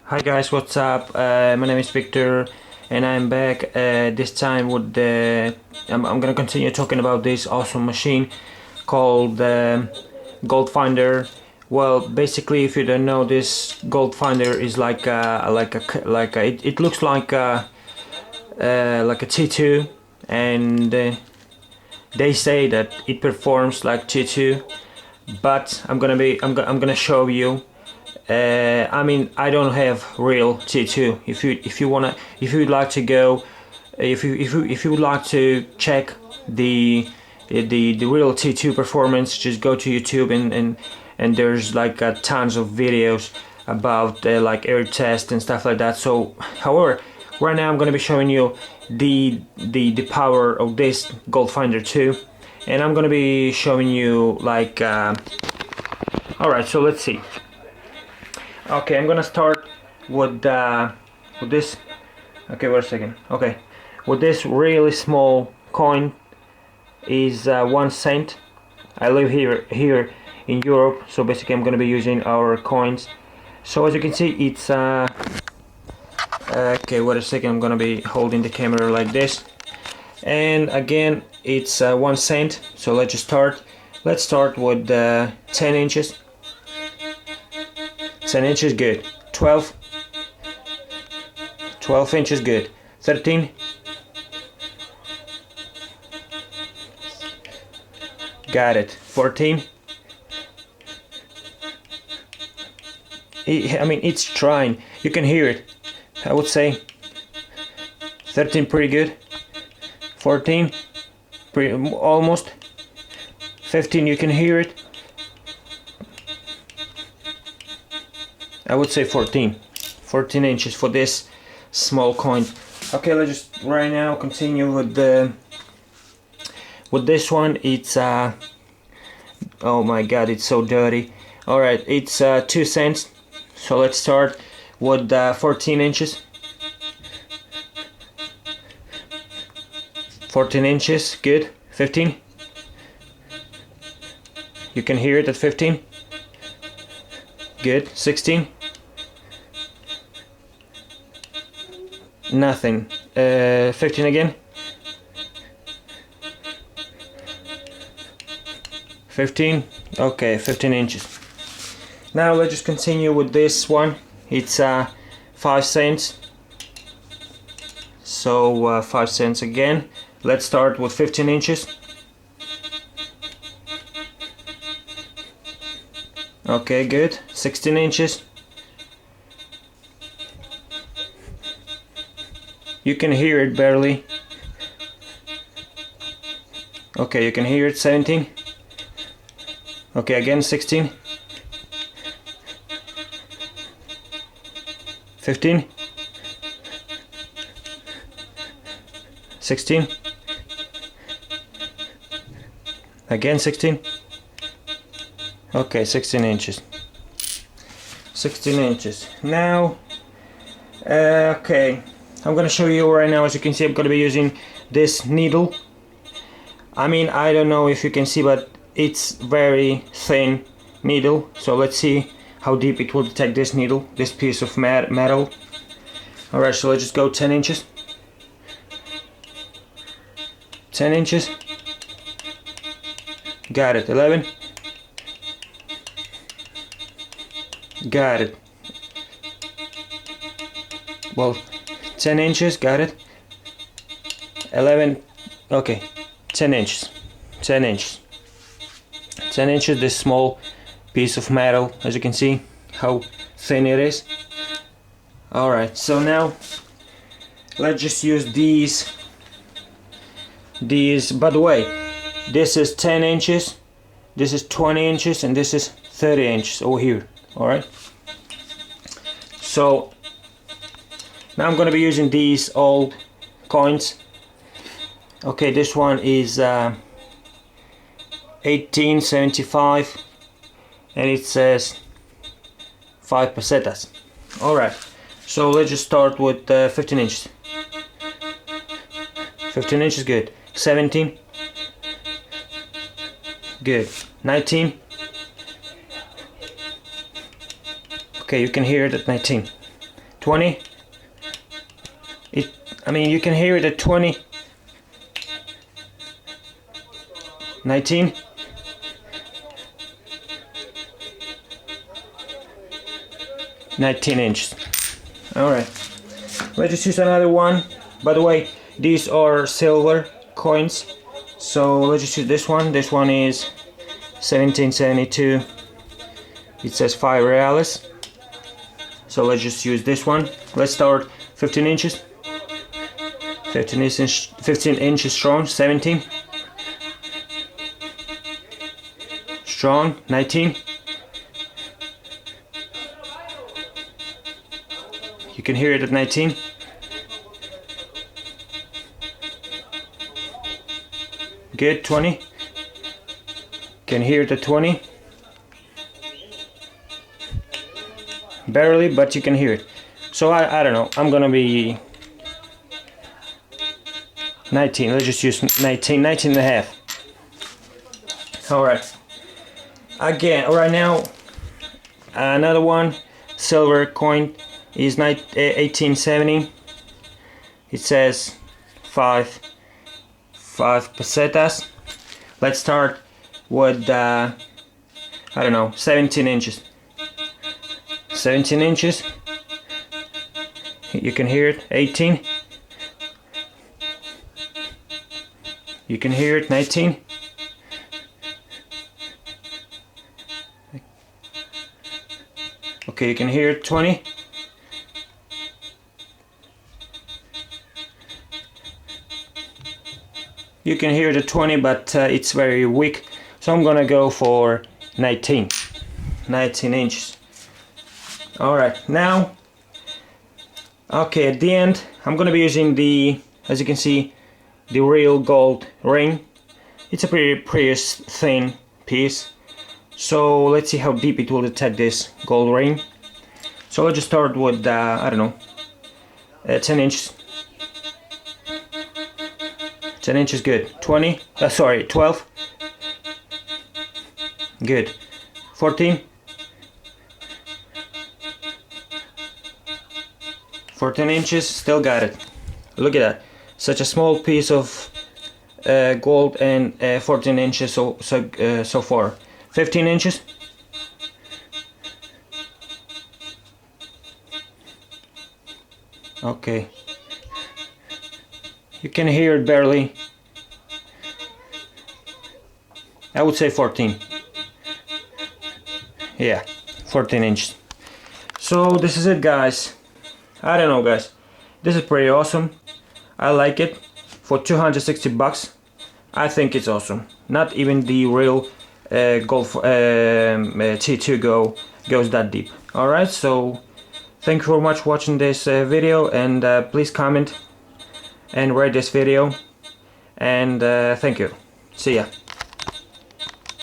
Hi guys, what's up? My name is Victor and I'm back this time with I'm gonna continue talking about this awesome machine called Gold Finder. Well, basically, if you don't know, this Gold Finder is it looks like a T2, and they say that it performs like T2, but I'm gonna show you. I mean, I don't have real T2. If you'd like to go, if you would like to check the real T2 performance, just go to YouTube and there's like tons of videos about like air test and stuff like that. So, however, right now I'm gonna be showing you the power of this Gold Finder 2, and I'm gonna be showing you like. All right, so let's see. Okay, I'm gonna start with this. Okay, wait a second. Okay, with this really small coin is 1 cent. I live here in Europe, so basically I'm gonna be using our coins. So as you can see, it's okay. Wait a second. I'm gonna be holding the camera like this, and again it's 1 cent. So let's just start. Let's start with 10 inches. 10 inches good. 12 inches good. 13, got it. 14, I mean, it's trying, you can hear it. I would say 13, pretty good. 14, almost. 15, you can hear it. I would say 14 inches for this small coin. Okay, let's just right now continue with this one. It's oh my god, it's so dirty. All right, it's 2 cents. So let's start with 14 inches. 14 inches, good. 15, you can hear it at 15, good. 16, nothing. 15 again. 15, okay, 15 inches. Now let's just continue with this one. It's 5 cents. So 5 cents again. Let's start with 15 inches. Okay, good. 16 inches. You can hear it barely. Okay, you can hear it. 17. Okay, again 16. 15. 16. Again 16. Okay, 16 inches. 16 inches. Now, okay, I'm gonna show you right now. As you can see, I'm gonna be using this needle. I mean, I don't know if you can see, but it's very thin needle. So let's see how deep it will detect this needle, this piece of metal. Alright, so let's just go 10 inches. 10 inches. Got it. 11. Got it. Well, 10 inches, got it. 11, okay, 10 inches. 10 inches. 10 inches, this small piece of metal, as you can see how thin it is. Alright, so now let's just use these. By the way, this is 10 inches, this is 20 inches, and this is 30 inches over here. Alright, so now I'm gonna be using these old coins. Okay, this one is 1875 and it says 5 pesetas. Alright, so let's just start with 15 inches. 15 inches, good. 17, good. 19, okay, you can hear it at 19. 20. I mean, you can hear it at 20. 19. 19 inches. Alright, let's just use another one. By the way, these are silver coins, so let's just use this one. This one is 1772. It says 5 reales, so let's just use this one. Let's start 15 inches. 15 inches strong. 17 strong. 19. You can hear it at 19. Good. 20. Can hear it at 20. Barely, but you can hear it. So I don't know. I'm gonna be 19. Let's just use 19. 19 and a half. Alright. Again, right now, another one, silver coin, is 1870. It says 5 pesetas. Let's start with I don't know, 17 inches. 17 inches. You can hear it. 18. You can hear it. 19. Okay, you can hear it. 20. You can hear the 20, but it's very weak, so I'm gonna go for 19. 19 inches. Alright, now, okay, at the end I'm gonna be using the, as you can see, the real gold ring. It's a pretty thin piece, so let's see how deep it will detect this gold ring. So let's just start with I don't know, 10 inches. 10 inches, good. 20, sorry, 12. Good. 14. 14 inches, still got it. Look at that. Such a small piece of gold, and 14 inches so far. 15 inches. Okay. You can hear it barely. I would say 14. Yeah, 14 inches. So this is it, guys. I don't know, guys. This is pretty awesome. I like it. For 260 bucks, I think it's awesome. Not even the real Golf T2 goes that deep. Alright, so thank you very much for watching this video, and please comment and rate this video, and thank you. See ya.